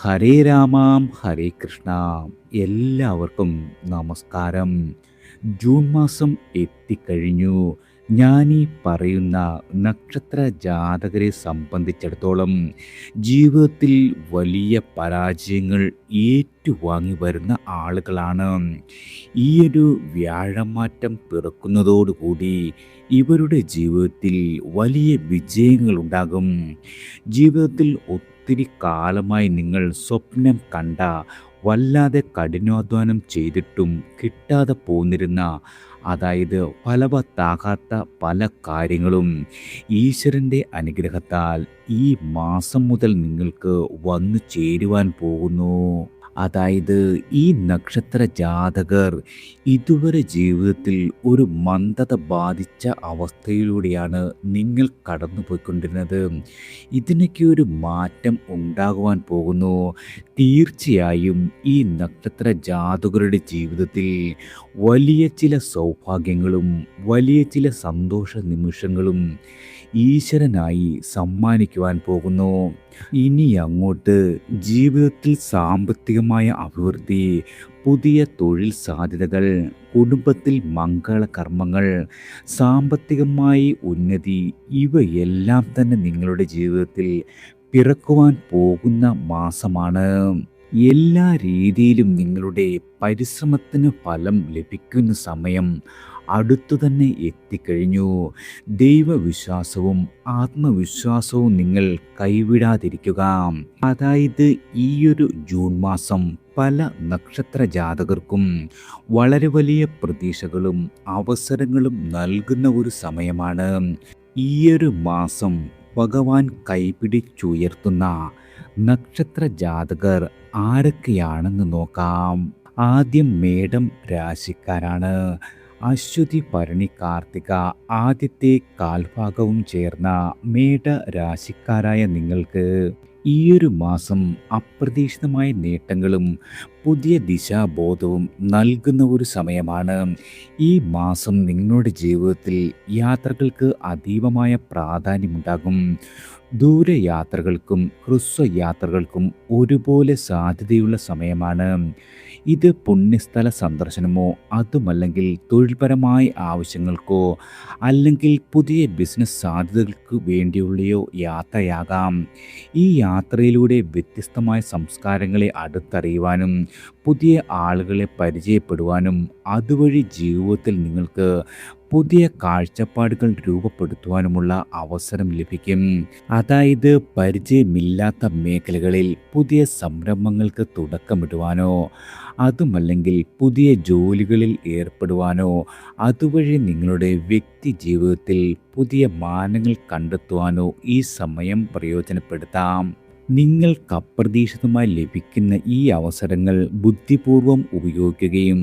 ഹരേ രാമാം ഹരേ കൃഷ്ണ. എല്ലാവർക്കും നമസ്കാരം. ജൂൺ മാസം എത്തിക്കഴിഞ്ഞു. ഞാനീ പറയുന്ന നക്ഷത്ര ജാതകരെ സംബന്ധിച്ചിടത്തോളം ജീവിതത്തിൽ വലിയ പരാജയങ്ങൾ ഏറ്റുവാങ്ങി വരുന്ന ആളുകളാണ്. ഈയൊരു വ്യാഴമാറ്റം പിറക്കുന്നതോടുകൂടി ഇവരുടെ ജീവിതത്തിൽ വലിയ വിജയങ്ങളുണ്ടാകും. ജീവിതത്തിൽ ഒത്തിരി കാലമായി നിങ്ങൾ സ്വപ്നം കണ്ട, വല്ലാതെ കഠിനാധ്വാനം ചെയ്തിട്ടും കിട്ടാതെ പോന്നിരുന്ന, അതായത് ഫലവത്താകാത്ത പല കാര്യങ്ങളും ഈശ്വരൻ്റെ അനുഗ്രഹത്താൽ ഈ മാസം മുതൽ നിങ്ങൾക്ക് വന്നു ചേരുവാൻ പോകുന്നു. അതായത് ഈ നക്ഷത്ര ജാതകർ ഇതുവരെ ജീവിതത്തിൽ ഒരു മന്ദത ബാധിച്ച അവസ്ഥയിലൂടെയാണ് നിങ്ങൾ കടന്നുപോയിക്കൊണ്ടിരുന്നത്. ഇതിനൊക്കെ ഒരു മാറ്റം ഉണ്ടാകുവാൻ പോകുന്നു. തീർച്ചയായും ഈ നക്ഷത്ര ജാതകരുടെ ജീവിതത്തിൽ വലിയ ചില സൗഭാഗ്യങ്ങളും വലിയ ചില സന്തോഷ നിമിഷങ്ങളും ഈശ്വരനായി സമ്മാനിക്കുവാൻ പോകുന്നു. ഇനി അങ്ങോട്ട് ജീവിതത്തിൽ സാമ്പത്തികമായ അഭിവൃദ്ധി, പുതിയ തൊഴിൽ സാധ്യതകൾ, കുടുംബത്തിൽ മംഗളകർമ്മങ്ങൾ, സാമ്പത്തികമായി ഉന്നതി, ഇവയെല്ലാം തന്നെ നിങ്ങളുടെ ജീവിതത്തിൽ പിറക്കുവാൻ പോകുന്ന മാസമാണ്. എല്ലാ രീതിയിലും നിങ്ങളുടെ പരിശ്രമത്തിന് ഫലം ലഭിക്കുന്ന സമയം അടുത്തു തന്നെ എത്തിക്കഴിഞ്ഞു. ദൈവവിശ്വാസവും ആത്മവിശ്വാസവും നിങ്ങൾ കൈവിടാതിരിക്കുക. അതായത് ഈയൊരു ജൂൺ മാസം പല നക്ഷത്ര ജാതകർക്കും വളരെ വലിയ പ്രതീക്ഷകളും അവസരങ്ങളും നൽകുന്ന ഒരു സമയമാണ്. ഈയൊരു മാസം ഭഗവാൻ കൈപിടിച്ചുയർത്തുന്ന നക്ഷത്ര ജാതകർ ആരൊക്കെയാണെന്ന് നോക്കാം. ആദ്യം മേടം രാശിക്കാരാണ്. അശ്വതി ഭരണി കാർത്തിക ആദ്യത്തെ കാൽഭാഗവും ചേർന്ന മേട രാശിക്കാരായ നിങ്ങൾക്ക് ഈയൊരു മാസം അപ്രതീക്ഷിതമായ നേട്ടങ്ങളും പുതിയ ദിശാബോധവും നൽകുന്ന ഒരു സമയമാണ്. ഈ മാസം നിങ്ങളുടെ ജീവിതത്തിൽ യാത്രകൾക്ക് അതീവമായ പ്രാധാന്യമുണ്ടാകും. ദൂരയാത്രകൾക്കും ഹ്രസ്വയാത്രകൾക്കും ഒരുപോലെ സാധ്യതയുള്ള സമയമാണ്. ഇത് പുണ്യസ്ഥല സന്ദർശനമോ അതുമല്ലെങ്കിൽ തൊഴിൽപരമായ ആവശ്യങ്ങൾക്കോ അല്ലെങ്കിൽ പുതിയ ബിസിനസ് സാധ്യതകൾക്ക് വേണ്ടിയുള്ളയോ യാത്രയാകാം. ഈ യാത്രയിലൂടെ വ്യത്യസ്തമായ സംസ്കാരങ്ങളെ അടുത്തറിയുവാനും പുതിയ ആളുകളെ പരിചയപ്പെടുവാനും അതുവഴി ജീവിതത്തിൽ നിങ്ങൾക്ക് പുതിയ കാഴ്ചപ്പാടുകൾ രൂപപ്പെടുത്തുവാനുമുള്ള അവസരം ലഭിക്കും. അതായത് പരിചയമില്ലാത്ത മേഖലകളിൽ പുതിയ സംരംഭങ്ങൾക്ക് തുടക്കമിടുവാനോ അതുമല്ലെങ്കിൽ പുതിയ ജോലികളിൽ ഏർപ്പെടുവാനോ അതുവഴി നിങ്ങളുടെ വ്യക്തി ജീവിതത്തിൽ പുതിയ മാനങ്ങൾ കണ്ടെത്തുവാനോ ഈ സമയം പ്രയോജനപ്പെടുത്താം. നിങ്ങൾക്ക് അപ്രതീക്ഷിതമായി ലഭിക്കുന്ന ഈ അവസരങ്ങൾ ബുദ്ധിപൂർവം ഉപയോഗിക്കുകയും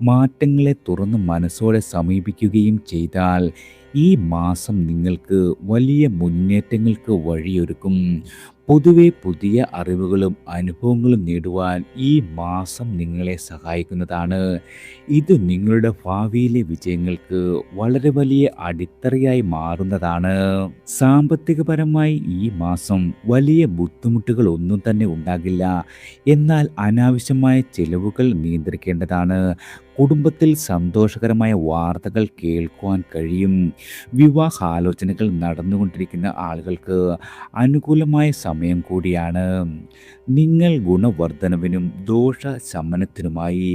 മാറ്റങ്ങളെ തുറന്ന് മനസ്സോടെ സമീപിക്കുകയും ചെയ്താൽ ഈ മാസം നിങ്ങൾക്ക് വലിയ മുന്നേറ്റങ്ങൾക്ക് വഴിയൊരുക്കും. പൊതുവെ പുതിയ അറിവുകളും അനുഭവങ്ങളും നേടുവാൻ ഈ മാസം നിങ്ങളെ സഹായിക്കുന്നതാണ്. ഇത് നിങ്ങളുടെ ഭാവിയിലെ വിജയങ്ങൾക്ക് വളരെ വലിയ അടിത്തറയായി മാറുന്നതാണ്. സാമ്പത്തികപരമായി ഈ മാസം വലിയ ബുദ്ധിമുട്ടുകൾ ഒന്നും തന്നെ ഉണ്ടാകില്ല. എന്നാൽ അനാവശ്യമായ ചെലവുകൾ നിയന്ത്രിക്കേണ്ടതാണ്. കുടുംബത്തിൽ സന്തോഷകരമായ വാർത്തകൾ കേൾക്കുവാൻ കഴിയും. വിവാഹാലോചനകൾ നടന്നുകൊണ്ടിരിക്കുന്ന ആളുകൾക്ക് അനുകൂലമായ സമയം കൂടിയാണ്. നിങ്ങൾ ഗുണവർദ്ധനവിനും ദോഷശമനത്തിനുമായി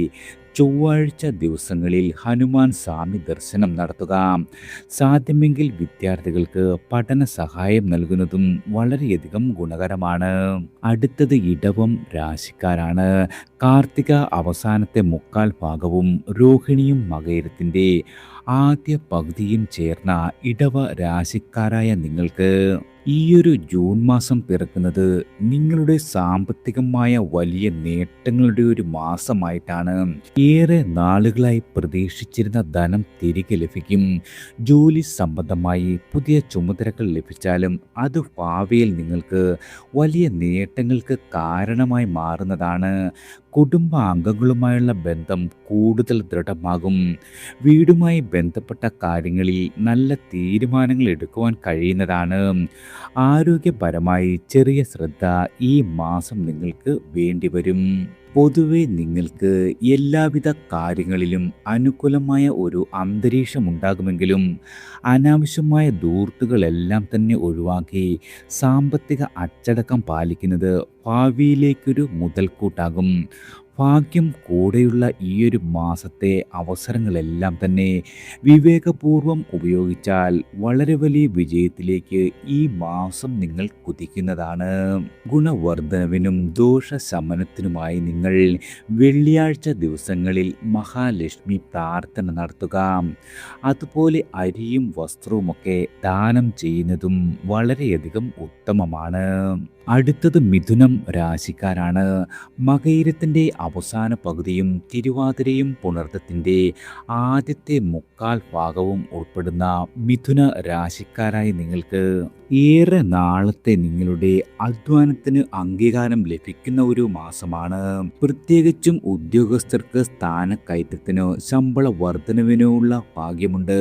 ചൊവ്വാഴ്ച ദിവസങ്ങളിൽ ഹനുമാൻ സ്വാമി ദർശനം നടത്തുക. സാധ്യമെങ്കിൽ വിദ്യാർത്ഥികൾക്ക് പഠന സഹായം നൽകുന്നതും വളരെയധികം ഗുണകരമാണ്. അടുത്തത് ഇടവം രാശിക്കാരാണ്. കാർത്തിക അവസാനത്തെ മുക്കാൽ ഭാഗവും രോഹിണിയും മകയിരത്തിൻ്റെ ആദ്യ പകുതിയും ചേർന്ന ഇടവ രാശിക്കാരായ നിങ്ങൾക്ക് ഈയൊരു ജൂൺ മാസം പിറക്കുന്നത് നിങ്ങളുടെ സാമ്പത്തികമായ വലിയ നേട്ടങ്ങളുടെ ഒരു മാസമായിട്ടാണ്. ഏറെ നാളുകളായി പ്രതീക്ഷിച്ചിരുന്ന ധനം തിരികെ ലഭിക്കും. ജോലി സംബന്ധമായി പുതിയ ചുമതലകൾ ലഭിച്ചാലും അത് ഭാവിയിൽ നിങ്ങൾക്ക് വലിയ നേട്ടങ്ങൾക്ക് കാരണമായി മാറുന്നതാണ്. കുടുംബാംഗങ്ങളുമായുള്ള ബന്ധം കൂടുതൽ ദൃഢമാകും. വീടുമായി ബന്ധപ്പെട്ട കാര്യങ്ങളിൽ നല്ല തീരുമാനങ്ങൾ എടുക്കുവാൻ കഴിയുന്നതാണ്. ആരോഗ്യപരമായി ചെറിയ ശ്രദ്ധ ഈ മാസം നിങ്ങൾക്ക് വേണ്ടിവരും. പൊതുവെ നിങ്ങൾക്ക് എല്ലാവിധ കാര്യങ്ങളിലും അനുകൂലമായ ഒരു അന്തരീക്ഷമുണ്ടാകുമെങ്കിലും അനാവശ്യമായ ധൂർത്തുകളെല്ലാം തന്നെ ഒഴിവാക്കി സാമ്പത്തിക അച്ചടക്കം പാലിക്കുന്നത് ഭാവിയിലേക്കൊരു മുതൽക്കൂട്ടാകും. ഭാഗ്യം കൂടെയുള്ള ഈയൊരു മാസത്തെ അവസരങ്ങളെല്ലാം തന്നെ വിവേകപൂർവം ഉപയോഗിച്ചാൽ വളരെ വലിയ വിജയത്തിലേക്ക് ഈ മാസം നിങ്ങൾ കുതിക്കുന്നതാണ്. ഗുണവർദ്ധനവിനും ദോഷശമനത്തിനുമായി നിങ്ങൾ വെള്ളിയാഴ്ച ദിവസങ്ങളിൽ മഹാലക്ഷ്മി പ്രാർത്ഥന നടത്തുക. അതുപോലെ അരിയും വസ്ത്രവുമൊക്കെ ദാനം ചെയ്യുന്നതും വളരെയധികം ഉത്തമമാണ്. അടുത്തത് മിഥുനം രാശിക്കാരാണ്. മകയിരത്തിൻ്റെ അവസാന പകുതിയും തിരുവാതിരയും പുണർദത്തിൻ്റെ ആദ്യത്തെ മുക്കാൽ ഭാഗവും ഉൾപ്പെടുന്ന മിഥുന രാശിക്കാരായ നിങ്ങൾക്ക് ഏറെ നാളത്തെ നിങ്ങളുടെ അധ്വാനത്തിന് അംഗീകാരം ലഭിക്കുന്ന ഒരു മാസമാണ്. പ്രത്യേകിച്ചും ഉദ്യോഗസ്ഥർക്ക് സ്ഥാനക്കയറ്റത്തിനോ ശമ്പള വർധനവിനോ ഉള്ള ഭാഗ്യമുണ്ട്.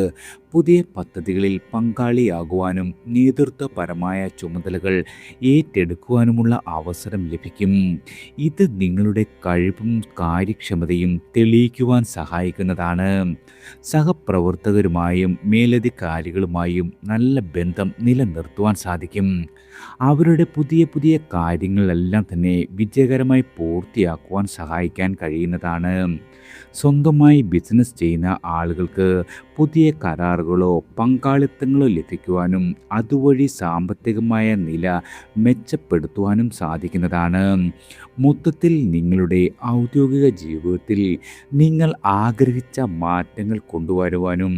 പുതിയ പദ്ധതികളിൽ പങ്കാളിയാകുവാനും നേതൃത്വപരമായ ചുമതലകൾ ഏറ്റെടുക്കുവാനുമുള്ള അവസരം ലഭിക്കും. ഇത് നിങ്ങളുടെ കഴിവും കാര്യക്ഷമതയും തെളിയിക്കുവാൻ സഹായിക്കുന്നതാണ്. സഹപ്രവർത്തകരുമായും മേലധികാരികളുമായും നല്ല ബന്ധം നിലനിർത്തുവാൻ സാധിക്കും. അവരുടെ പുതിയ പുതിയ കാര്യങ്ങളെല്ലാം തന്നെ വിജയകരമായി പൂർത്തിയാക്കുവാൻ സഹായിക്കാൻ കഴിയുന്നതാണ്. സ്വന്തമായി ബിസിനസ് ചെയ്യുന്ന ആളുകൾക്ക് പുതിയ കരാറുകളോ പങ്കാളിത്തങ്ങളോ ലഭിക്കുവാനും അതുവഴി സാമ്പത്തികമായ നില മെച്ചപ്പെടുത്തുവാനും സാധിക്കുന്നതാണ്. മൊത്തത്തിൽ നിങ്ങളുടെ ഔദ്യോഗിക ജീവിതത്തിൽ നിങ്ങൾ ആഗ്രഹിച്ച മാറ്റങ്ങൾ കൊണ്ടുവരുവാനും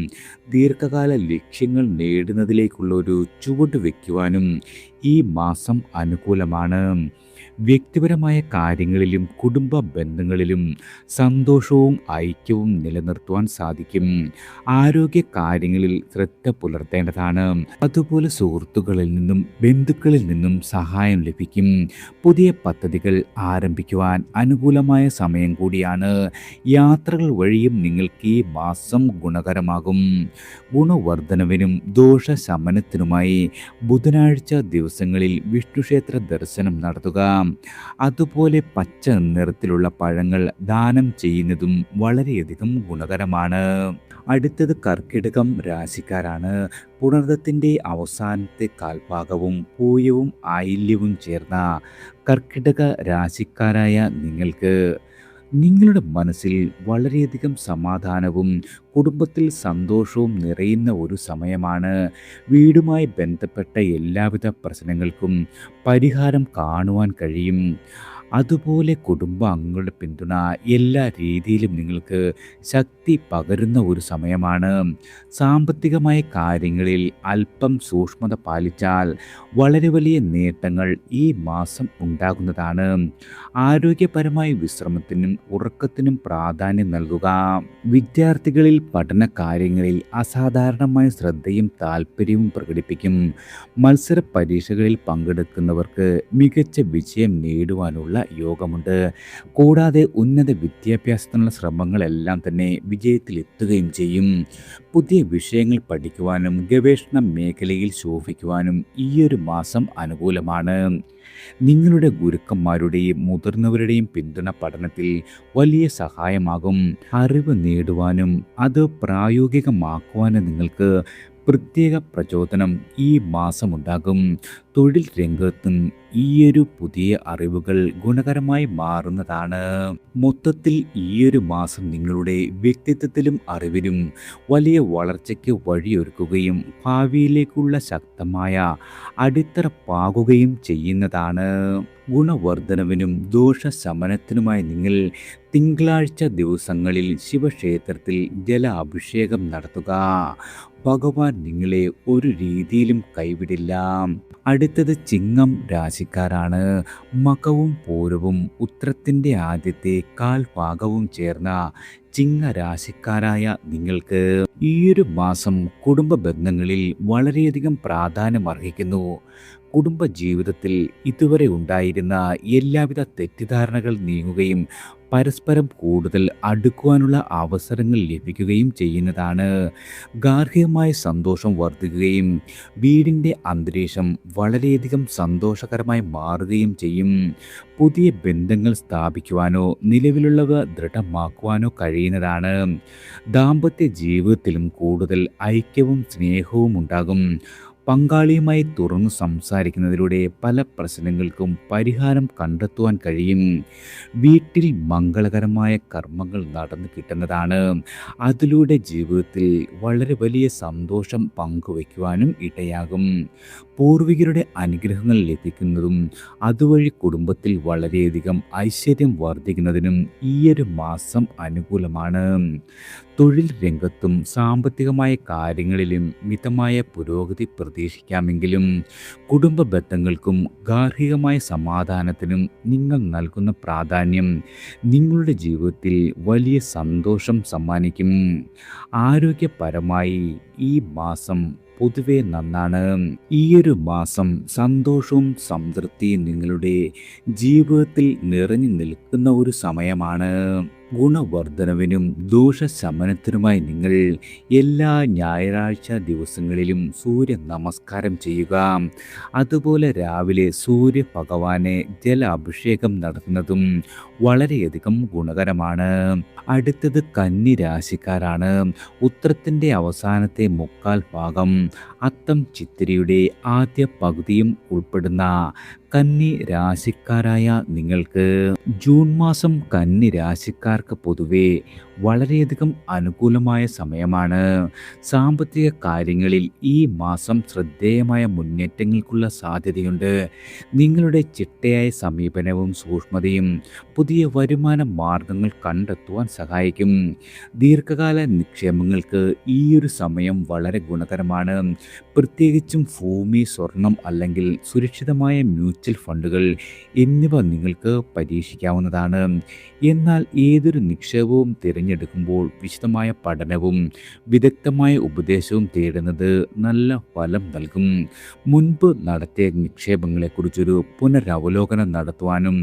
ദീർഘകാല ലക്ഷ്യങ്ങൾ നേടുന്നതിലേക്കുള്ള ഒരു ചുവട് വയ്ക്കുവാനും ഈ മാസം അനുകൂലമാണ്. വ്യക്തിപരമായ കാര്യങ്ങളിലും കുടുംബ ബന്ധങ്ങളിലും സന്തോഷവും ഐക്യവും നിലനിർത്തുവാൻ സാധിക്കും. ആരോഗ്യ കാര്യങ്ങളിൽ ശ്രദ്ധ പുലർത്തേണ്ടതാണ്. അതുപോലെ സുഹൃത്തുക്കളിൽ നിന്നും ബന്ധുക്കളിൽ നിന്നും സഹായം ലഭിക്കും. പുതിയ പദ്ധതികൾ ആരംഭിക്കുവാൻ അനുകൂലമായ സമയം കൂടിയാണ്. യാത്രകൾ വഴിയും നിങ്ങൾക്ക് ഈ മാസം ഗുണകരമാകും. ഗുണവർദ്ധനവിനും ദോഷശമനത്തിനുമായി ബുധനാഴ്ച ദിവസങ്ങളിൽ വിഷ്ണുക്ഷേത്ര ദർശനം നടത്തുക. അതുപോലെ പച്ച നിറത്തിലുള്ള പഴങ്ങൾ ദാനം ചെയ്യുന്നതും വളരെയധികം ഗുണകരമാണ്. അടുത്തത് കർക്കിടകം രാശിക്കാരാണ്. പുണർദത്തിൻ്റെ അവസാനത്തെ കാൽഭാഗവും പൂയവും ആയില്യവും ചേർന്ന കർക്കിടക രാശിക്കാരായ നിങ്ങൾക്ക് നിങ്ങളുടെ മനസ്സിൽ വളരെയധികം സമാധാനവും കുടുംബത്തിൽ സന്തോഷവും നിറയുന്ന ഒരു സമയമാണ്. വീടുമായി ബന്ധപ്പെട്ട എല്ലാവിധ പ്രശ്നങ്ങൾക്കും പരിഹാരം കാണുവാൻ കഴിയും. അതുപോലെ കുടുംബാംഗങ്ങളുടെ പിന്തുണ എല്ലാ രീതിയിലും നിങ്ങൾക്ക് ശക്തി പകരുന്ന ഒരു സമയമാണ്. സാമ്പത്തികമായ കാര്യങ്ങളിൽ അല്പം സൂക്ഷ്മത പാലിച്ചാൽ വളരെ വലിയ നേട്ടങ്ങൾ ഈ മാസം ഉണ്ടാകുന്നതാണ്. ആരോഗ്യപരമായ വിശ്രമത്തിനും ഉറക്കത്തിനും പ്രാധാന്യം നൽകുക. വിദ്യാർത്ഥികളിൽ പഠന കാര്യങ്ങളിൽ അസാധാരണമായ ശ്രദ്ധയും താല്പര്യവും പ്രകടിപ്പിക്കും. മത്സര പരീക്ഷകളിൽ പങ്കെടുക്കുന്നവർക്ക് മികച്ച വിജയം നേടുവാനുള്ള യോഗമുണ്ട്. കൂടാതെ ഉന്നത വിദ്യാഭ്യാസത്തിനുള്ള ശ്രമങ്ങളെല്ലാം തന്നെ വിജയത്തിലെത്തുകയും ചെയ്യും. പുതിയ വിഷയങ്ങൾ പഠിക്കുവാനും ഗവേഷണ മേഖലയിൽ ശോഭിക്കുവാനും ഈയൊരു മാസം അനുകൂലമാണ്. നിങ്ങളുടെ ഗുരുക്കന്മാരുടെയും മുതിർന്നവരുടെയും പിന്തുണ പഠനത്തിൽ വലിയ സഹായമാകും. അറിവ് നേടുവാനും അത് പ്രായോഗികമാക്കുവാനും നിങ്ങൾക്ക് പ്രത്യേക പ്രചോദനം ഈ മാസമുണ്ടാകും. തൊഴിൽ രംഗത്തും ഈയൊരു പുതിയ അറിവുകൾ ഗുണകരമായി മാറുന്നതാണ്. മൊത്തത്തിൽ ഈയൊരു മാസം നിങ്ങളുടെ വ്യക്തിത്വത്തിലും അറിവിലും വലിയ വളർച്ചയ്ക്ക് വഴിയൊരുക്കുകയും ഭാവിയിലേക്കുള്ള ശക്തമായ അടിത്തറ പാകുകയും ചെയ്യുന്നതാണ്. ഗുണവർദ്ധനവിനും ദോഷശമനത്തിനുമായി നിങ്ങൾ തിങ്കളാഴ്ച ദിവസങ്ങളിൽ ശിവക്ഷേത്രത്തിൽ ജല അഭിഷേകം നടത്തുക. ഭഗവാൻ നിങ്ങളെ ഒരു രീതിയിലും കൈവിടില്ല. അടുത്തത് ചിങ്ങം രാശിക്കാരാണ്. മകവും പൂരവും ഉത്രത്തിൻ്റെ ആദ്യത്തെ കാൽഭാഗവും ചേർന്ന ചിങ്ങരാശിക്കാരായ നിങ്ങൾക്ക് ഈയൊരു മാസം കുടുംബ ബന്ധങ്ങളിൽ വളരെയധികം പ്രാധാന്യം അർഹിക്കുന്നു. കുടുംബ ജീവിതത്തിൽ ഇതുവരെ ഉണ്ടായിരുന്ന എല്ലാവിധ തെറ്റിദ്ധാരണകൾ നീങ്ങുകയും പരസ്പരം കൂടുതൽ അടുക്കുവാനുള്ള അവസരങ്ങൾ ലഭിക്കുകയും ചെയ്യുന്നതാണ്. ഗാർഹികമായ സന്തോഷം വർദ്ധിക്കുകയും വീടിൻ്റെ അന്തരീക്ഷം വളരെയധികം സന്തോഷകരമായി മാറുകയും ചെയ്യും. പുതിയ ബന്ധങ്ങൾ സ്ഥാപിക്കുവാനോ നിലവിലുള്ളവ ദൃഢമാക്കുവാനോ കഴിയുന്നതാണ്. ദാമ്പത്യ ജീവിതത്തിലും കൂടുതൽ ഐക്യവും സ്നേഹവും ഉണ്ടാകും. പങ്കാളിയുമായി തുറന്നു സംസാരിക്കുന്നതിലൂടെ പല പ്രശ്നങ്ങൾക്കും പരിഹാരം കണ്ടെത്തുവാൻ കഴിയും. വീട്ടിൽ മംഗളകരമായ കർമ്മങ്ങൾ നടന്നു കിട്ടുന്നതാണ്. അതിലൂടെ ജീവിതത്തിൽ വളരെ വലിയ സന്തോഷം പങ്കുവയ്ക്കുവാനും ഇടയാകും. പൂർവികരുടെ അനുഗ്രഹങ്ങൾ ലഭിക്കുന്നതും അതുവഴി കുടുംബത്തിൽ വളരെയധികം ഐശ്വര്യം വർദ്ധിക്കുന്നതിനും ഈയൊരു മാസം അനുകൂലമാണ്. തൊഴിൽ രംഗത്തും സാമ്പത്തികമായ കാര്യങ്ങളിലും മിതമായ പുരോഗതി പ്രതീക്ഷിക്കാമെങ്കിലും കുടുംബ ബന്ധങ്ങൾക്കും ഗാർഹികമായ സമാധാനത്തിനും നിങ്ങൾ നൽകുന്ന പ്രാധാന്യം നിങ്ങളുടെ ജീവിതത്തിൽ വലിയ സന്തോഷം സമ്മാനിക്കും. ആരോഗ്യപരമായി ഈ മാസം പൊതുവെ നന്നാണ്. ഈയൊരു മാസം സന്തോഷവും സംതൃപ്തിയും നിങ്ങളുടെ ജീവിതത്തിൽ നിറഞ്ഞു നിൽക്കുന്ന ഒരു സമയമാണ്. ഗുണവർദ്ധനവിനും ദോഷശമനത്തിനുമായി നിങ്ങൾ എല്ലാ ഞായറാഴ്ച ദിവസങ്ങളിലും സൂര്യ നമസ്കാരം ചെയ്യുക. അതുപോലെ രാവിലെ സൂര്യ ഭഗവാനെ ജല അഭിഷേകം നടത്തുന്നതും വളരെയധികം ഗുണകരമാണ്. അടുത്തത് കന്നി രാശിക്കാരാണ്. ഉത്രത്തിൻ്റെ അവസാനത്തെ മുക്കാൽ ഭാഗം അത്തം ചിത്തിരയുടെ ആദ്യ പകുതിയും ഉൾപ്പെടുന്ന കന്നി രാശിക്കാരായ നിങ്ങൾക്ക് ജൂൺ മാസം കന്നി രാശിക്കാർക്ക് പൊതുവെ വളരെയധികം അനുകൂലമായ സമയമാണ്. സാമ്പത്തിക കാര്യങ്ങളിൽ ഈ മാസം ശ്രദ്ധേയമായ മുന്നേറ്റങ്ങൾക്കുള്ള സാധ്യതയുണ്ട്. നിങ്ങളുടെ ചിട്ടയായ സമീപനവും സൂക്ഷ്മതയും പുതിയ വരുമാന മാർഗങ്ങൾ കണ്ടെത്തുവാൻ സഹായിക്കും. ദീർഘകാല നിക്ഷേപങ്ങൾക്ക് ഈ ഒരു സമയം വളരെ ഗുണകരമാണ്. പ്രത്യേകിച്ചും ഭൂമി, സ്വർണം അല്ലെങ്കിൽ സുരക്ഷിതമായ മ്യൂച്വൽ ഫണ്ടുകൾ എന്നിവ നിങ്ങൾക്ക് പരീക്ഷിക്കാവുന്നതാണ്. എന്നാൽ ഏതൊരു നിക്ഷേപവും തിരഞ്ഞെടുക്കുമ്പോൾ വിശദമായ പഠനവും വിദഗ്ധമായ ഉപദേശവും തേടുന്നത് നല്ല ഫലം നൽകും. മുൻപ് നടത്തിയ നിക്ഷേപങ്ങളെക്കുറിച്ചൊരു പുനരവലോകനം നടത്തുവാനും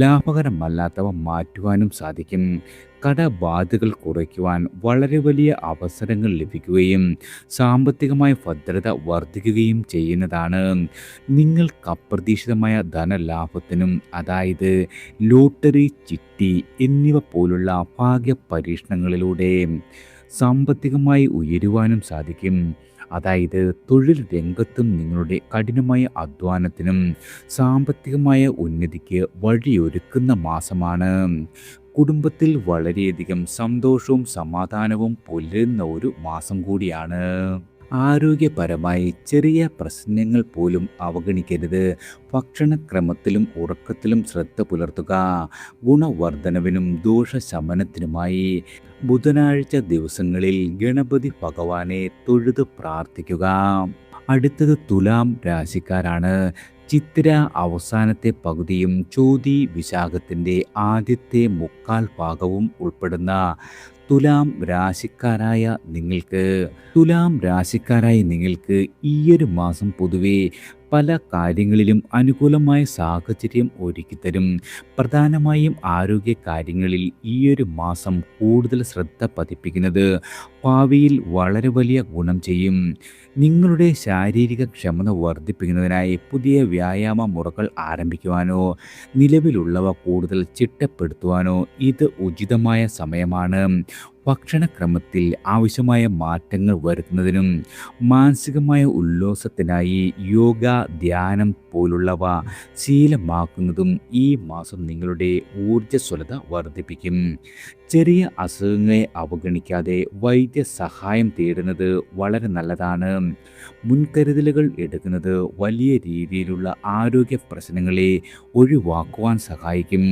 ലാഭകരമല്ലാത്തവ മാറ്റുവാനും സാധിക്കും. കടബാധകൾ കുറയ്ക്കുവാൻ വളരെ വലിയ അവസരങ്ങൾ ലഭിക്കുകയും സാമ്പത്തികമായ ഭദ്രത വർദ്ധിക്കുകയും ചെയ്യുന്നതാണ്. നിങ്ങൾക്ക് അപ്രതീക്ഷിതമായ ധനലാഭത്തിനും, അതായത് ലോട്ടറി, ചിട്ടി എന്നിവ പോലുള്ള ഭാഗ്യ പരീക്ഷണങ്ങളിലൂടെ സാമ്പത്തികമായി ഉയരുവാനും സാധിക്കും. അതായത് തൊഴിൽ രംഗത്തും നിങ്ങളുടെ കഠിനമായ അധ്വാനത്തിനും സാമ്പത്തികമായ ഉന്നതിക്ക് വഴിയൊരുക്കുന്ന മാസമാണ്. കുടുംബത്തിൽ വളരെയധികം സന്തോഷവും സമാധാനവും പുലരുന്ന ഒരു മാസം കൂടിയാണ്. ആരോഗ്യപരമായി ചെറിയ പ്രശ്നങ്ങൾ പോലും അവഗണിക്കരുത്. ഭക്ഷണക്രമത്തിലും ഉറക്കത്തിലും ശ്രദ്ധ പുലർത്തുക. ഗുണവർദ്ധനവിനും ദോഷശമനത്തിനുമായി ബുധനാഴ്ച ദിവസങ്ങളിൽ ഗണപതി ഭഗവാനെ തൊഴുത് പ്രാർത്ഥിക്കുക. അടുത്തത് തുലാം രാശിക്കാരാണ്. ചിത്തിര അവസാനത്തെ പകുതിയും ചോതി വിശാഖത്തിൻ്റെ ആദ്യത്തെ മുക്കാൽ ഭാഗവും ഉൾപ്പെടുന്ന തുലാം രാശിക്കാരായ നിങ്ങൾക്ക് ഈയൊരു മാസം പൊതുവെ പല കാര്യങ്ങളിലും അനുകൂലമായ സാഹചര്യം ഒരുക്കിത്തരും. പ്രധാനമായും ആരോഗ്യ കാര്യങ്ങളിൽ ഈയൊരു മാസം കൂടുതൽ ശ്രദ്ധ പതിപ്പിക്കുന്നത് ഭാവിയിൽ വളരെ വലിയ ഗുണം ചെയ്യും. നിങ്ങളുടെ ശാരീരിക ക്ഷമത വർദ്ധിപ്പിക്കുന്നതിനായി പുതിയ വ്യായാമ മുറകൾ ആരംഭിക്കുവാനോ നിലവിലുള്ളവ കൂടുതൽ ചിട്ടപ്പെടുത്തുവാനോ ഇത് ഉചിതമായ സമയമാണ്. ഭക്ഷണക്രമത്തിൽ ആവശ്യമായ മാറ്റങ്ങൾ വരുത്തുന്നതിനും മാനസികമായ ഉല്ലാസത്തിനായി യോഗ, ധ്യാനം പോലുള്ളവ ശീലമാക്കുന്നതും ഈ മാസം നിങ്ങളുടെ ഊർജ്ജസ്വലത വർദ്ധിപ്പിക്കും. ചെറിയ അസുഖങ്ങളെ അവഗണിക്കാതെ വൈദ്യസഹായം തേടുന്നത് വളരെ നല്ലതാണ്. മുൻകരുതലുകൾ എടുക്കുന്നത് വലിയ രീതിയിലുള്ള ആരോഗ്യ പ്രശ്നങ്ങളെ ഒഴിവാക്കുവാൻ സഹായിക്കും.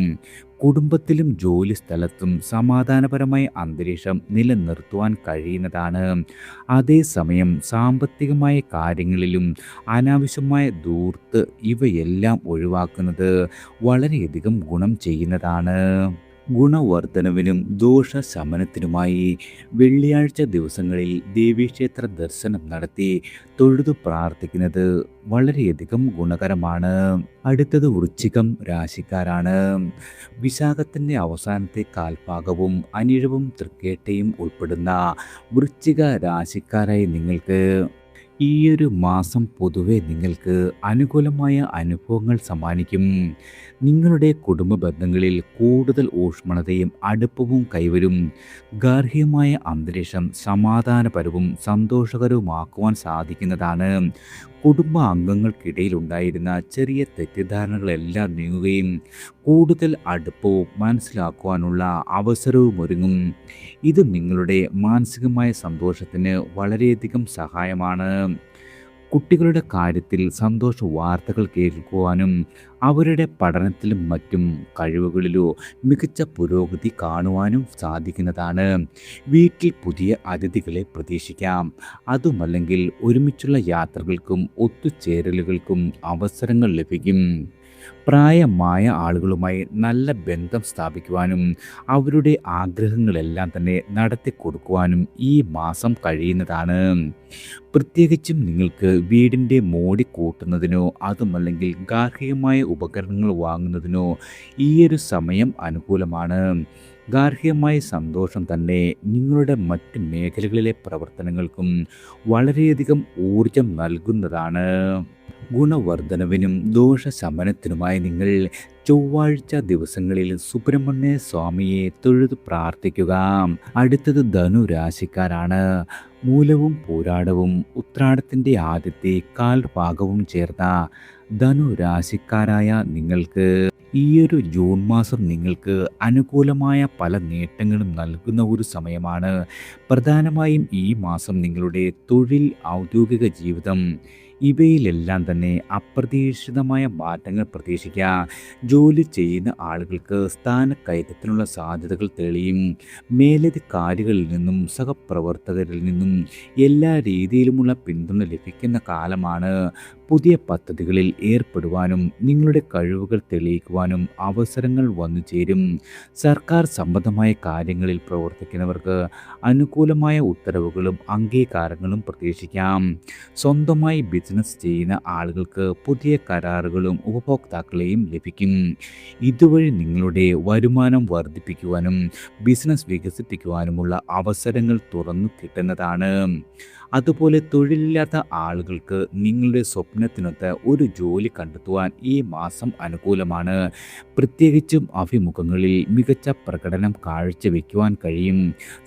കുടുംബത്തിലും ജോലി സ്ഥലത്തും സമാധാനപരമായ അന്തരീക്ഷം നിലനിർത്തുവാൻ കഴിയുന്നതാണ്. അതേസമയം സാമ്പത്തികമായ കാര്യങ്ങളിലും അനാവശ്യമായ ധൂർത്ത് ഇവയെല്ലാം ഒഴിവാക്കുന്നത് വളരെയധികം ഗുണം ചെയ്യുന്നതാണ്. ഗുണവർദ്ധനവിനും ദോഷശമനത്തിനുമായി വെള്ളിയാഴ്ച ദിവസങ്ങളിൽ ദേവീക്ഷേത്ര ദർശനം നടത്തി തൊഴുതു പ്രാർത്ഥിക്കുന്നത് വളരെയധികം ഗുണകരമാണ്. അടുത്തത് വൃശ്ചികം രാശിക്കാരാണ്. വിശാഖത്തിൻ്റെ അവസാനത്തെ കാൽഭാഗവും അനിഴവും തൃക്കേട്ടയും ഉൾപ്പെടുന്ന വൃശ്ചിക രാശിക്കാരായി നിങ്ങൾക്ക് ഈയൊരു മാസം പൊതുവെ നിങ്ങൾക്ക് അനുകൂലമായ അനുഭവങ്ങൾ സമ്മാനിക്കും. നിങ്ങളുടെ കുടുംബ ബന്ധങ്ങളിൽ കൂടുതൽ ഊഷ്മളതയും അടുപ്പവും കൈവരും. ഗാർഹികമായ അന്തരീക്ഷം സമാധാനപരവും സന്തോഷകരവുമാക്കുവാൻ സാധിക്കുന്നതാണ്. കുടുംബ അംഗങ്ങൾക്കിടയിലുണ്ടായിരുന്ന ചെറിയ തെറ്റിദ്ധാരണകളെല്ലാം നീങ്ങുകയും കൂടുതൽ അടുപ്പവും മനസ്സിലാക്കുവാനുള്ള അവസരവും ഒരുങ്ങും. ഇത് നിങ്ങളുടെ മാനസികമായ സന്തോഷത്തിന് വളരെയധികം സഹായമാണ്. കുട്ടികളുടെ കാര്യത്തിൽ സന്തോഷ വാർത്തകൾ കേൾക്കുവാനും അവരുടെ പഠനത്തിലും മറ്റും കഴിവുകളിലോ മികച്ച പുരോഗതി കാണുവാനും സാധിക്കുന്നതാണ്. വീട്ടിൽ പുതിയ അതിഥികളെ പ്രതീക്ഷിക്കാം. അതുമല്ലെങ്കിൽ ഒരുമിച്ചുള്ള യാത്രകൾക്കും ഒത്തുചേരലുകൾക്കും അവസരങ്ങൾ ലഭിക്കും. പ്രായമായ ആളുകളുമായി നല്ല ബന്ധം സ്ഥാപിക്കുവാനും അവരുടെ ആഗ്രഹങ്ങളെല്ലാം തന്നെ നടത്തി കൊടുക്കുവാനും ഈ മാസം കഴിയുന്നതാണ്. പ്രത്യേകിച്ചും നിങ്ങൾക്ക് വീടിൻ്റെ മോടി കൂട്ടുന്നതിനോ അതുമല്ലെങ്കിൽ ഗാർഹികമായ ഉപകരണങ്ങൾ വാങ്ങുന്നതിനോ ഈയൊരു സമയം അനുകൂലമാണ്. ഗാർഹികമായ സന്തോഷം തന്നെ നിങ്ങളുടെ മറ്റ് മേഖലകളിലെ പ്രവർത്തനങ്ങൾക്കും വളരെയധികം ഊർജം നൽകുന്നതാണ്. ഗുണവർദ്ധനവിനും ദോഷശമനത്തിനുമായി നിങ്ങൾ ചൊവ്വാഴ്ച ദിവസങ്ങളിൽ സുബ്രഹ്മണ്യ സ്വാമിയെ തൊഴുതു പ്രാർത്ഥിക്കുക. അടുത്തത് ധനുരാശിക്കാരാണ്. മൂലവും പൂരാടവും ഉത്രാടത്തിൻ്റെ ആദ്യത്തെ കാൽഭാഗവും ചേർന്ന ധനുരാശിക്കാരായ നിങ്ങൾക്ക് ഈയൊരു ജൂൺ മാസം നിങ്ങൾക്ക് അനുകൂലമായ പല നേട്ടങ്ങളും നൽകുന്ന ഒരു സമയമാണ്. പ്രധാനമായും ഈ മാസം നിങ്ങളുടെ തൊഴിൽ, ഔദ്യോഗിക ജീവിതം ഇവയിലെല്ലാം തന്നെ അപ്രതീക്ഷിതമായ മാറ്റങ്ങൾ പ്രതീക്ഷിക്കാം. ജോലി ചെയ്യുന്ന ആളുകൾക്ക് സ്ഥാനക്കയറ്റത്തിനുള്ള സാധ്യതകൾ തെളിയും. മേലധികാരികളിൽ നിന്നും സഹപ്രവർത്തകരിൽ നിന്നും എല്ലാ രീതിയിലുമുള്ള പിന്തുണ ലഭിക്കുന്ന കാലമാണ്. പുതിയ പദ്ധതികളിൽ ഏർപ്പെടുവാനും നിങ്ങളുടെ കഴിവുകൾ തെളിയിക്കുവാനും അവസരങ്ങൾ വന്നു ചേരും. സർക്കാർ സംബന്ധമായ കാര്യങ്ങളിൽ പ്രവർത്തിക്കുന്നവർക്ക് അനുകൂലമായ ഉത്തരവുകളും അംഗീകാരങ്ങളും പ്രതീക്ഷിക്കാം. സ്വന്തമായി ബിസിനസ് ചെയ്യുന്ന ആളുകൾക്ക് പുതിയ കരാറുകളും ഉപഭോക്താക്കളെയും ലഭിക്കും. ഇതുവഴി നിങ്ങളുടെ വരുമാനം വർദ്ധിപ്പിക്കുവാനും ബിസിനസ് വികസിപ്പിക്കുവാനുമുള്ള അവസരങ്ങൾ തുറന്നു കിട്ടുന്നതാണ്. അതുപോലെ തൊഴിലില്ലാത്ത ആളുകൾക്ക് നിങ്ങളുടെ സ്വപ്നത്തിനൊത്ത് ഒരു ജോലി കണ്ടെത്തുവാൻ ഈ മാസം അനുകൂലമാണ്. പ്രത്യേകിച്ചും അഭിമുഖങ്ങളിൽ മികച്ച പ്രകടനം കാഴ്ചവെക്കുവാൻ കഴിയും.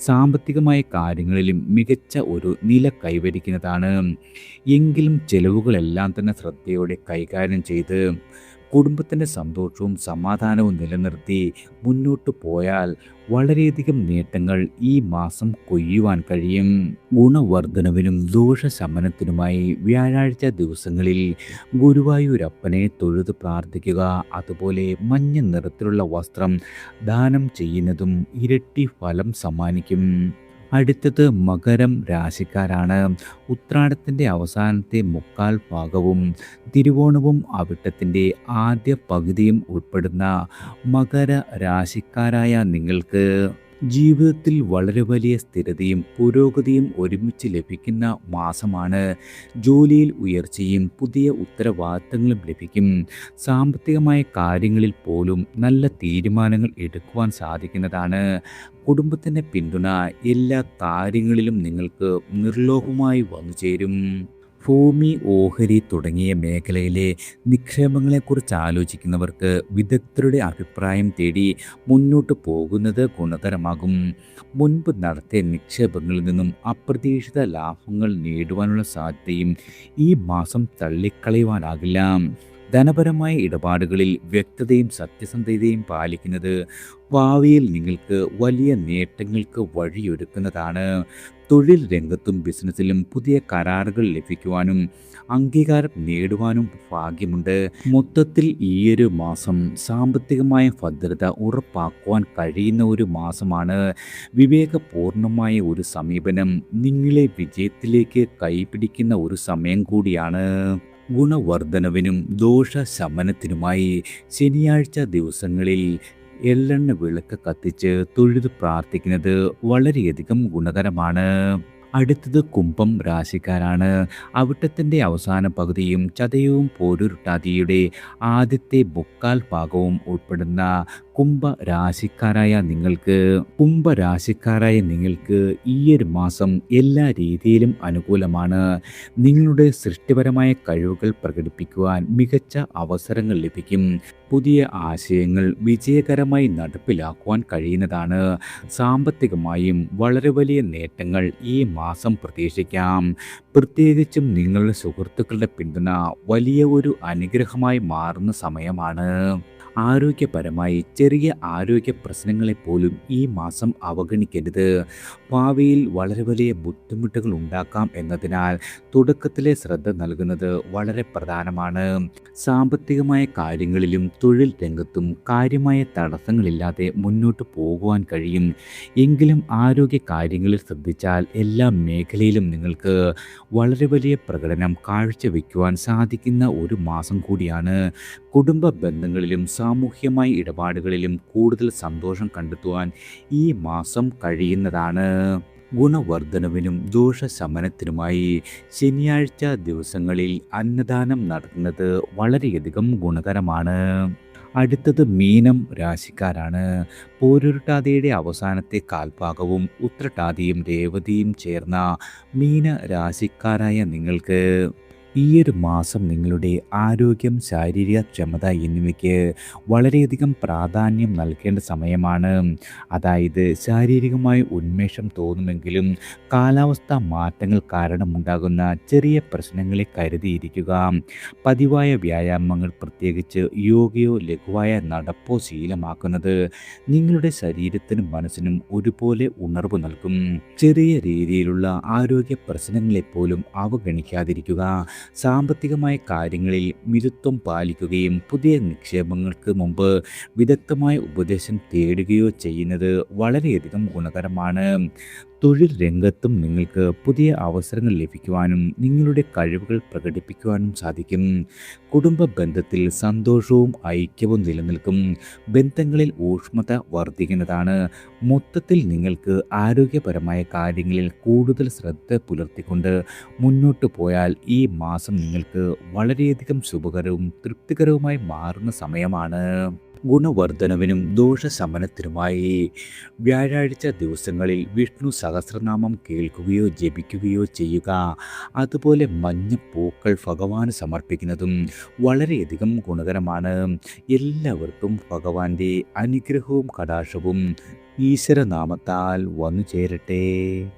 സാമ്പത്തികമായ കാര്യങ്ങളിലും മികച്ച ഒരു നില കൈവരിക്കുന്നതാണ്. എങ്കിലും ചെലവുകളെല്ലാം തന്നെ ശ്രദ്ധയോടെ കൈകാര്യം ചെയ്ത് കുടുംബത്തിൻ്റെ സന്തോഷവും സമാധാനവും നിലനിർത്തി മുന്നോട്ട് പോയാൽ വളരെയധികം നേട്ടങ്ങൾ ഈ മാസം കൊയ്യുവാൻ കഴിയും. ഗുണവർദ്ധനവിനും ദോഷശമനത്തിനുമായി വ്യാഴാഴ്ച ദിവസങ്ങളിൽ ഗുരുവായൂരപ്പനെ തൊഴുത് പ്രാർത്ഥിക്കുക. അതുപോലെ മഞ്ഞ നിറത്തിലുള്ള വസ്ത്രം ദാനം ചെയ്യുന്നതും ഇരട്ടി ഫലം സമ്മാനിക്കും. അടുത്തത് മകരം രാശിക്കാരാണ്. ഉത്രാടത്തിൻ്റെ അവസാനത്തെ മുക്കാൽ ഭാഗവും തിരുവോണവും അവിട്ടത്തിൻ്റെ ആദ്യ പകുതിയും ഉൾപ്പെടുന്ന മകര രാശിക്കാരായ നിങ്ങൾക്ക് ജീവിതത്തിൽ വളരെ വലിയ സ്ഥിരതയും പുരോഗതിയും ഒരുമിച്ച് ലഭിക്കുന്ന മാസമാണ്. ജോലിയിൽ ഉയർച്ചയും പുതിയ ഉത്തരവാദിത്തങ്ങളും ലഭിക്കും. സാമ്പത്തികമായ കാര്യങ്ങളിൽ പോലും നല്ല തീരുമാനങ്ങൾ എടുക്കുവാൻ സാധിക്കുന്നതാണ്. കുടുംബത്തിൻ്റെ പിന്തുണ എല്ലാ കാര്യങ്ങളിലും നിങ്ങൾക്ക് നിർലോഭമായി വന്നു ചേരും. ഭൂമി, ഓഹരി തുടങ്ങിയ മേഖലയിലെ നിക്ഷേപങ്ങളെക്കുറിച്ച് ആലോചിക്കുന്നവർക്ക് വിദഗ്ധരുടെ അഭിപ്രായം തേടി മുന്നോട്ട് പോകുന്നത് ഗുണകരമാകും. മുൻപ് നടത്തിയ നിക്ഷേപങ്ങളിൽ നിന്നും അപ്രതീക്ഷിത ലാഭങ്ങൾ നേടുവാനുള്ള സാധ്യതയും ഈ മാസം തള്ളിക്കളയുവാനാകില്ല. ധനപരമായ ഇടപാടുകളിൽ വ്യക്തതയും സത്യസന്ധതയും പാലിക്കുന്നത് ഭാവിയിൽ നിങ്ങൾക്ക് വലിയ നേട്ടങ്ങൾക്ക് വഴിയൊരുക്കുന്നതാണ്. തൊഴിൽ രംഗത്തും ബിസിനസ്സിലും പുതിയ കരാറുകൾ ലഭിക്കുവാനും അംഗീകാരം നേടുവാനും ഭാഗ്യമുണ്ട്. മൊത്തത്തിൽ ഈയൊരു മാസം സാമ്പത്തികമായ ഭദ്രത ഉറപ്പാക്കുവാൻ കഴിയുന്ന ഒരു മാസമാണ്. വിവേകപൂർണമായ ഒരു സമീപനം നിങ്ങളെ വിജയത്തിലേക്ക് കൈപിടിക്കുന്ന ഒരു സമയം കൂടിയാണ്. ഗുണവർദ്ധനവിനും ദോഷശമനത്തിനുമായി ശനിയാഴ്ച ദിവസങ്ങളിൽ എള്ളെണ്ണ വിളക്ക് കത്തിച്ച് തൊഴുത് പ്രാർത്ഥിക്കുന്നത് വളരെയധികം ഗുണകരമാണ്. അടുത്തത് കുംഭം രാശിക്കാരാണ്. അവിട്ടത്തിൻ്റെ അവസാന പകുതിയും ചതയവും പോരുരുട്ടാതിയുടെ ആദ്യത്തെ മുക്കാൽ ഭാഗവും ഉൾപ്പെടുന്ന കുംഭരാശിക്കാരായ നിങ്ങൾക്ക് ഈയൊരു മാസം എല്ലാ രീതിയിലും അനുകൂലമാണ്. നിങ്ങളുടെ സൃഷ്ടിപരമായ കഴിവുകൾ പ്രകടിപ്പിക്കുവാൻ മികച്ച അവസരങ്ങൾ ലഭിക്കും. പുതിയ ആശയങ്ങൾ വിജയകരമായി നടപ്പിലാക്കുവാൻ കഴിയുന്നതാണ്. സാമ്പത്തികമായും വളരെ വലിയ നേട്ടങ്ങൾ ഈ മാസം പ്രതീക്ഷിക്കാം. പ്രത്യേകിച്ചും നിങ്ങളുടെ സുഹൃത്തുക്കളുടെ പിന്തുണ വലിയ ഒരു അനുഗ്രഹമായി മാറുന്ന സമയമാണ്. ആരോഗ്യപരമായി ചെറിയ ആരോഗ്യ പ്രശ്നങ്ങളെപ്പോലും ഈ മാസം അവഗണിക്കരുത്. ഭാവിയിൽ വളരെ വലിയ ബുദ്ധിമുട്ടുകൾ ഉണ്ടാക്കാം എന്നതിനാൽ തുടക്കത്തിലെ ശ്രദ്ധ നൽകുന്നത് വളരെ പ്രധാനമാണ്. സാമ്പത്തികമായ കാര്യങ്ങളിലും തൊഴിൽ രംഗത്തും കാര്യമായ തടസ്സങ്ങളില്ലാതെ മുന്നോട്ട് പോകുവാൻ കഴിയും. എങ്കിലും ആരോഗ്യ കാര്യങ്ങളിൽ ശ്രദ്ധിച്ചാൽ എല്ലാ മേഖലയിലും നിങ്ങൾക്ക് വളരെ വലിയ പ്രകടനം കാഴ്ചവെക്കുവാൻ സാധിക്കുന്ന ഒരു മാസം കൂടിയാണ്. കുടുംബ ബന്ധങ്ങളിലും സാമൂഹ്യമായ ഇടപാടുകളിലും കൂടുതൽ സന്തോഷം കണ്ടെത്തുവാൻ ഈ മാസം കഴിയുന്നതാണ്. ഗുണവർദ്ധനവിനും ദോഷശമനത്തിനുമായി ശനിയാഴ്ച ദിവസങ്ങളിൽ അന്നദാനം നടത്തുന്നത് വളരെയധികം ഗുണകരമാണ്. അടുത്തത് മീനം രാശിക്കാരാണ്. പോരുരുട്ടാതിയുടെ അവസാനത്തെ കാൽഭാഗവും ഉത്രട്ടാതിയും രേവതിയും ചേർന്ന മീന രാശിക്കാരായ നിങ്ങൾക്ക് ഈയൊരു മാസം നിങ്ങളുടെ ആരോഗ്യം, ശാരീരിക ക്ഷമത എന്നിവയ്ക്ക് വളരെയധികം പ്രാധാന്യം നൽകേണ്ട സമയമാണ്. അതായത് ശാരീരികമായി ഉന്മേഷം തോന്നുമെങ്കിലും കാലാവസ്ഥാ മാറ്റങ്ങൾ കാരണമുണ്ടാകുന്ന ചെറിയ പ്രശ്നങ്ങളെ കരുതിയിരിക്കുക. പതിവായ വ്യായാമങ്ങൾ, പ്രത്യേകിച്ച് യോഗയോ ലഘുവായ നടപ്പോ ശീലമാക്കുന്നത് നിങ്ങളുടെ ശരീരത്തിനും മനസ്സിനും ഒരുപോലെ ഉണർവ് നൽകും. ചെറിയ രീതിയിലുള്ള ആരോഗ്യ പ്രശ്നങ്ങളെപ്പോലും അവഗണിക്കാതിരിക്കുക. സാമ്പത്തികമായ കാര്യങ്ങളിൽ മിതത്വം പാലിക്കുകയും പുതിയ നിക്ഷേപങ്ങൾക്ക് മുമ്പ് വിദഗ്ധമായ ഉപദേശം തേടുകയോ ചെയ്യുന്നത് വളരെയധികം ഗുണകരമാണ്. തൊഴിൽ രംഗത്തും നിങ്ങൾക്ക് പുതിയ അവസരങ്ങൾ ലഭിക്കുവാനും നിങ്ങളുടെ കഴിവുകൾ പ്രകടിപ്പിക്കുവാനും സാധിക്കും. കുടുംബ ബന്ധത്തിൽ സന്തോഷവും ഐക്യവും നിലനിൽക്കും. ബന്ധങ്ങളിൽ ഊഷ്മത വർദ്ധിക്കുന്നതാണ്. മൊത്തത്തിൽ നിങ്ങൾക്ക് ആരോഗ്യപരമായ കാര്യങ്ങളിൽ കൂടുതൽ ശ്രദ്ധ പുലർത്തിക്കൊണ്ട് മുന്നോട്ട് പോയാൽ ഈ മാസം നിങ്ങൾക്ക് വളരെയധികം ശുഭകരവും തൃപ്തികരവുമായി മാറുന്ന സമയമാണ്. ഗുണവർദ്ധനവിനും ദോഷശമനത്തിനുമായി വ്യാഴാഴ്ച ദിവസങ്ങളിൽ വിഷ്ണു സഹസ്രനാമം കേൾക്കുകയോ ജപിക്കുകയോ ചെയ്യുക. അതുപോലെ മഞ്ഞപ്പൂക്കൾ ഭഗവാന് സമർപ്പിക്കുന്നതും വളരെയധികം ഗുണകരമാണ്. എല്ലാവർക്കും ഭഗവാന്റെ അനുഗ്രഹവും കടാക്ഷവും ഈശ്വരനാമത്താൽ വന്നു ചേരട്ടെ.